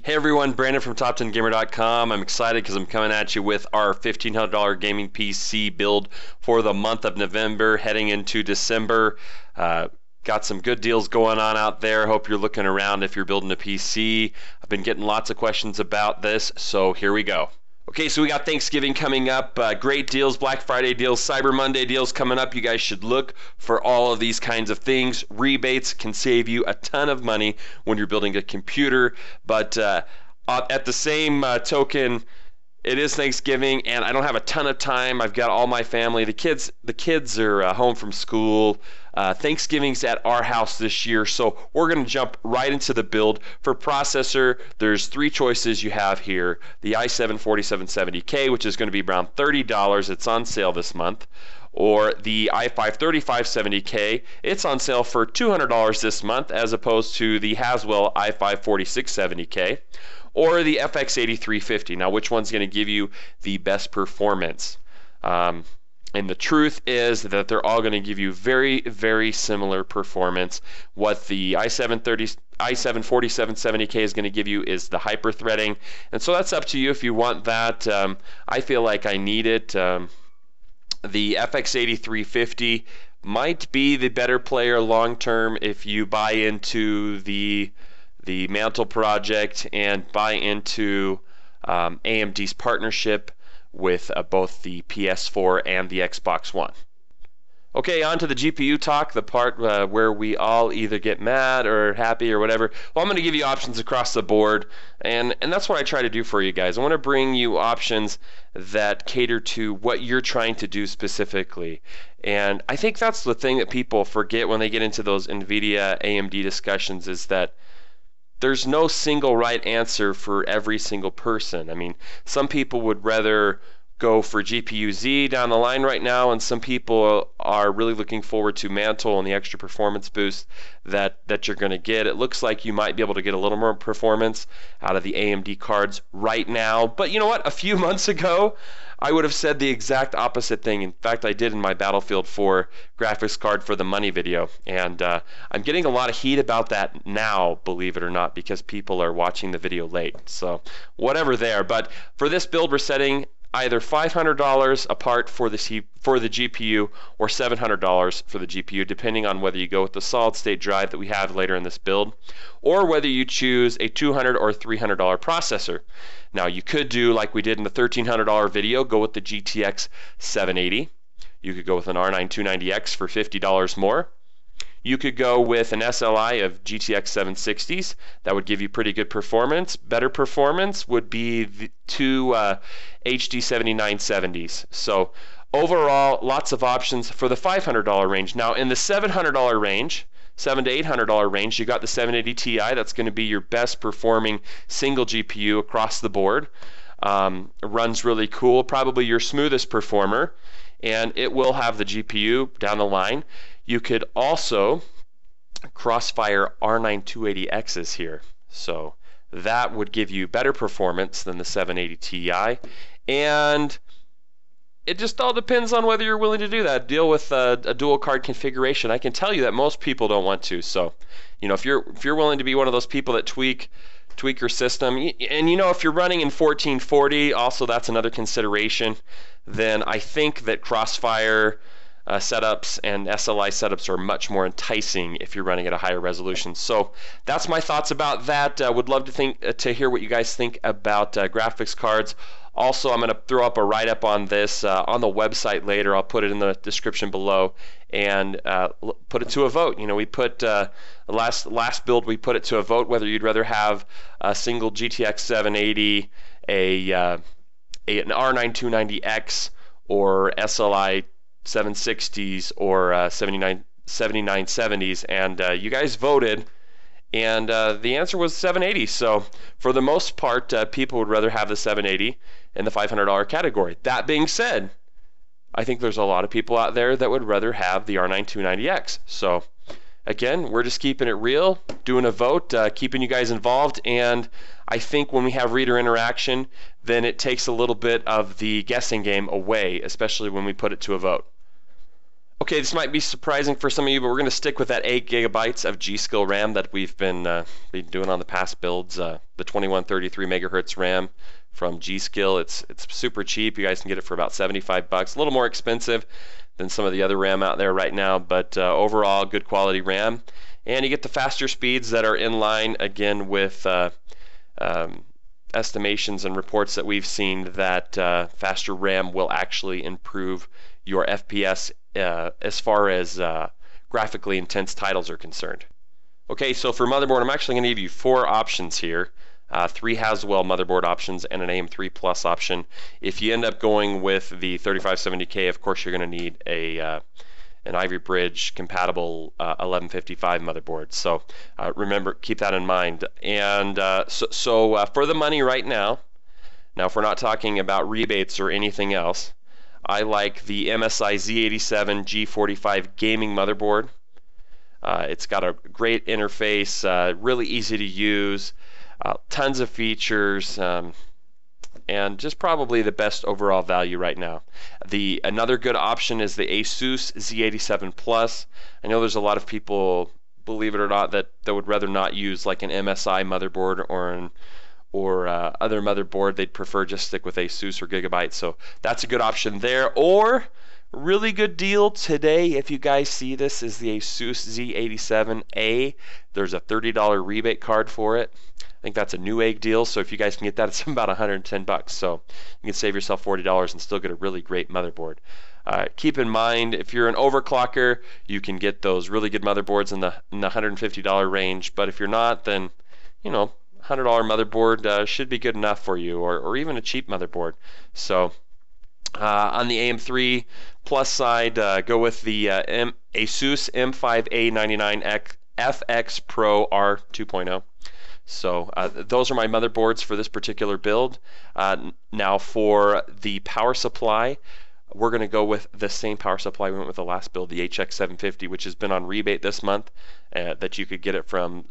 Hey everyone, Brandon from Top10Gamer.com. I'm excited because I'm coming at you with our $1,500 gaming PC build for the month of November, heading into December. Got some good deals going on out there. Hope you're looking around if you're building a PC. I've been getting lots of questions about this, so here we go. Okay, so we got Thanksgiving coming up, great deals, Black Friday deals, Cyber Monday deals coming up. You guys should look for all of these kinds of things. Rebates can save you a ton of money when you're building a computer, but at the same token, it is Thanksgiving, and I don't have a ton of time. I've got all my family. The kids are home from school. Thanksgiving's at our house this year, so we're going to jump right into the build. For processor, there's three choices you have here. The i7-4770K, which is going to be around $30. It's on sale this month. Or the i5-3570K, it's on sale for $200 this month, as opposed to the Haswell i5-4670K. Or the FX8350. Now, which one's going to give you the best performance? And the truth is that they're all going to give you very, very similar performance. What the i7-4770K is going to give you is the hyper-threading. And so that's up to you if you want that. I feel like I need it. The FX8350 might be the better player long-term if you buy into the Mantle project and buy into AMD's partnership with both the PS4 and the Xbox One. Okay, on to the GPU talk, the part where we all either get mad or happy or whatever. Well, I'm going to give you options across the board, and that's what I try to do for you guys. I want to bring you options that cater to what you're trying to do specifically. And I think that's the thing that people forget when they get into those NVIDIA AMD discussions, is that there's no single right answer for every single person. I mean, some people would rather go for GPU-Z down the line right now, and some people are really looking forward to Mantle and the extra performance boost that you're going to get. It looks like you might be able to get a little more performance out of the AMD cards right now. But you know what? A few months ago, I would have said the exact opposite thing. In fact, I did in my Battlefield 4 graphics card for the money video. And I'm getting a lot of heat about that now, believe it or not, because people are watching the video late. So whatever there. But for this build, we're setting either $500 apart for the GPU or $700 for the GPU, depending on whether you go with the solid state drive that we have later in this build, or whether you choose a $200 or $300 processor. Now, you could do like we did in the $1,300 video, go with the GTX 780. You could go with an R9 290X for $50 more. You could go with an SLI of GTX 760s. That would give you pretty good performance. Better performance would be the two HD 7970s. So overall, lots of options for the $500 range. Now, in the $700 range, $700 to $800 range, you got the 780 Ti. That's going to be your best performing single GPU across the board. Runs really cool, probably your smoothest performer, and it will have the GPU down the line. You could also Crossfire R9 280Xs here, so that would give you better performance than the 780 Ti, and it just all depends on whether you're willing to do that. Deal with a dual card configuration. I can tell you that most people don't want to. So, you know, if you're willing to be one of those people that tweak your system, and you know, if you're running in 1440, also that's another consideration. Then I think that Crossfire setups and SLI setups are much more enticing if you're running at a higher resolution. So that's my thoughts about that. Would love to hear what you guys think about graphics cards. Also, I'm going to throw up a write-up on this on the website later. I'll put it in the description below and put it to a vote. You know, we put last build, we put it to a vote whether you'd rather have a single GTX 780, an R9 290X, or SLI 760s or 7970s, and you guys voted, and the answer was 780. So for the most part, people would rather have the 780 in the $500 category. That being said, I think there's a lot of people out there that would rather have the R9 290X. So again, we're just keeping it real, doing a vote, keeping you guys involved, and I think when we have reader interaction, then it takes a little bit of the guessing game away, especially when we put it to a vote. Okay, this might be surprising for some of you, but we're going to stick with that 8 gigabytes of G.Skill RAM that we've been doing on the past builds. The 2133 megahertz RAM from G.Skill. It's super cheap. You guys can get it for about 75 bucks. A little more expensive than some of the other RAM out there right now, but overall good quality RAM. And you get the faster speeds that are in line again with estimations and reports that we've seen that faster RAM will actually improve your FPS as far as graphically intense titles are concerned. Okay, so for motherboard, I'm actually going to give you 4 options here. 3 Haswell motherboard options and an AM3 Plus option. If you end up going with the 3570K, of course you're going to need an Ivy Bridge compatible 1155 motherboard. So remember, keep that in mind. And so for the money right now, if we're not talking about rebates or anything else, I like the MSI Z87 G45 gaming motherboard. It's got a great interface, really easy to use, tons of features, and just probably the best overall value right now. Another good option is the Asus Z87 Plus. I know there's a lot of people, believe it or not, that would rather not use like an MSI motherboard or other motherboard. They'd prefer just stick with Asus or Gigabyte, so that's a good option there. Or really good deal today, if you guys see this, is the Asus Z87A. There's a $30 rebate card for it. I think that's a Newegg deal, so if you guys can get that, it's about 110 bucks. So you can save yourself $40 and still get a really great motherboard. Keep in mind, if you're an overclocker, you can get those really good motherboards in the $150 range, but if you're not, then you know, $100 motherboard should be good enough for you, or even a cheap motherboard. So on the AM3 Plus side, go with the Asus M5A99 FX Pro R 2.0. So those are my motherboards for this particular build. Now for the power supply, we're going to go with the same power supply we went with the last build, the HX750, which has been on rebate this month, that you could get it from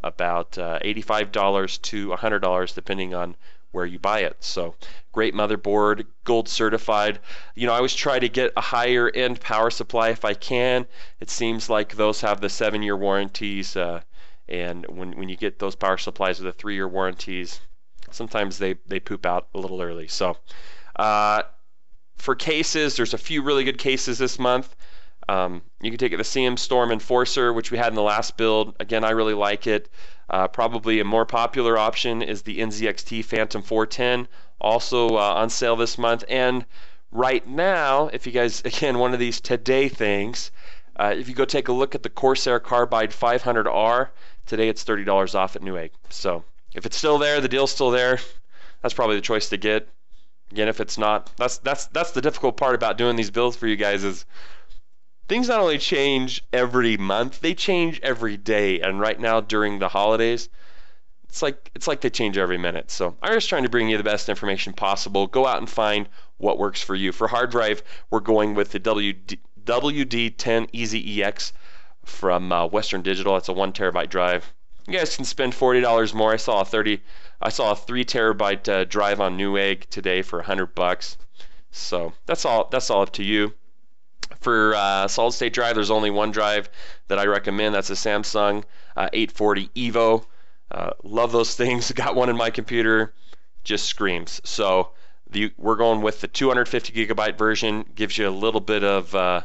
about $85 to $100 depending on where you buy it. So great motherboard, gold certified. You know, I always try to get a higher end power supply if I can. It seems like those have the 7-year warranties, and when you get those power supplies with the 3-year warranties, sometimes they poop out a little early. So for cases, there's a few really good cases this month. You can take it the CM Storm Enforcer, which we had in the last build. Again, I really like it. Probably a more popular option is the NZXT Phantom 410, also on sale this month. And right now, if you guys, again, one of these today things, if you go take a look at the Corsair Carbide 500R, today it's $30 off at Newegg. So if it's still there, the deal's still there, that's probably the choice to get. Again, if it's not, that's the difficult part about doing these builds for you guys, is things not only change every month, they change every day. And right now during the holidays, it's like they change every minute. So I'm just trying to bring you the best information possible. Go out and find what works for you. For hard drive, we're going with the WD10 Easy EX from Western Digital. That's a 1 terabyte drive. You guys can spend $40 more. I saw a 3 terabyte drive on Newegg today for $100. So that's all up to you. For solid state drive, there's only one drive that I recommend. That's a Samsung 840 EVO. Love those things. Got one in my computer, just screams. So we're going with the 250 gigabyte version. Gives you a little bit of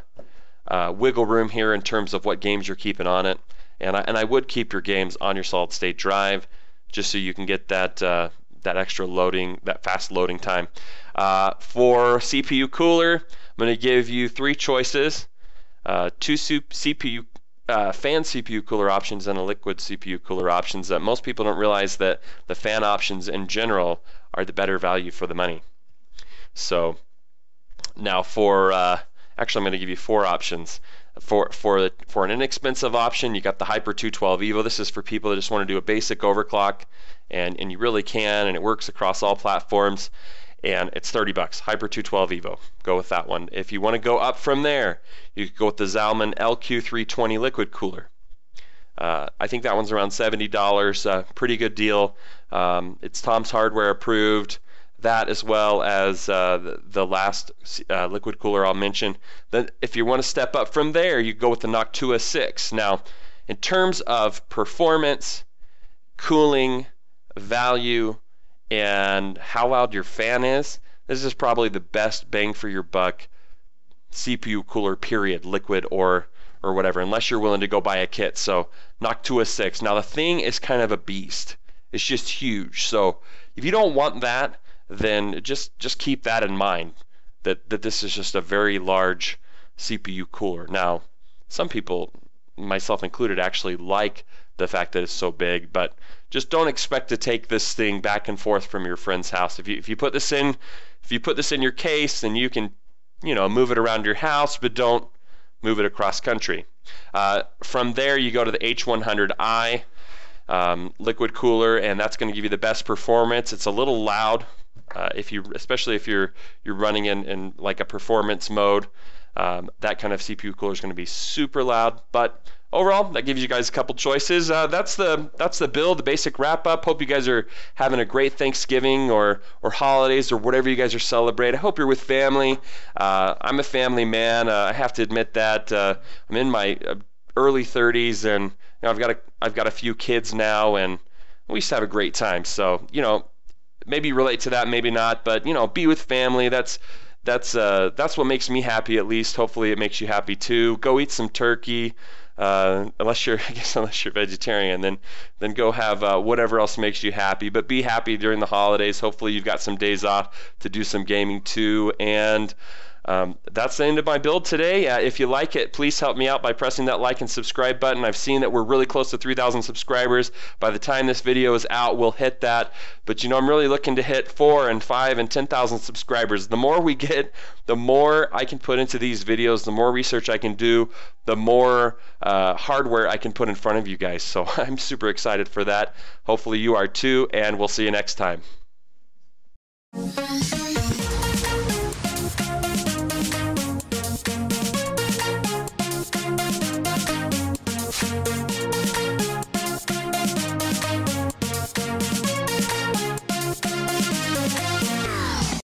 wiggle room here in terms of what games you're keeping on it. And I would keep your games on your solid state drive, just so you can get that extra loading, that fast loading time. For CPU cooler, I'm going to give you 3 choices: 2 CPU fan CPU cooler options and a liquid CPU cooler options. Most people don't realize that the fan options in general are the better value for the money. So now for actually, I'm going to give you 4 options. For an inexpensive option, you got the Hyper 212 Evo. This is for people that just want to do a basic overclock, and you really can, and it works across all platforms. And it's $30. Hyper 212 Evo. Go with that one. If you want to go up from there, you could go with the Zalman LQ320 liquid cooler. I think that one's around $70. Pretty good deal. It's Tom's Hardware approved. that as well as the last liquid cooler I'll mention. Then if you want to step up from there, you go with the Noctua 6. Now, in terms of performance, cooling, value, and how loud your fan is, this is probably the best bang for your buck CPU cooler, period, liquid or whatever, unless you're willing to go buy a kit. So Noctua 6. Now the thing is kind of a beast. It's just huge. So if you don't want that, then just keep that in mind, that this is just a very large CPU cooler. Now, some people, myself included, actually like the fact that it's so big, but just don't expect to take this thing back and forth from your friend's house. If you put this in your case, then you can, move it around your house, but don't move it across country. From there, you go to the H100i liquid cooler, and that's going to give you the best performance. It's a little loud, especially if you're running in like a performance mode. That kind of CPU cooler is going to be super loud, but overall, that gives you guys a couple choices. That's the build, the basic wrap up. Hope you guys are having a great Thanksgiving or holidays or whatever you guys are celebrating. I hope you're with family. I'm a family man. I have to admit that. I'm in my early 30s, and I've got a few kids now, and we used to have a great time. So maybe relate to that, maybe not, but be with family. That's what makes me happy, at least. Hopefully it makes you happy too. Go eat some turkey, unless you're vegetarian, then go have whatever else makes you happy. But be happy during the holidays. Hopefully you've got some days off to do some gaming too. And that's the end of my build today. If you like it, please help me out by pressing that like and subscribe button. I've seen that we're really close to 3,000 subscribers. By the time this video is out, we'll hit that. But I'm really looking to hit 4 and 5 and 10,000 subscribers. The more we get, the more I can put into these videos, the more research I can do, the more hardware I can put in front of you guys. So I'm super excited for that. Hopefully you are too, and we'll see you next time.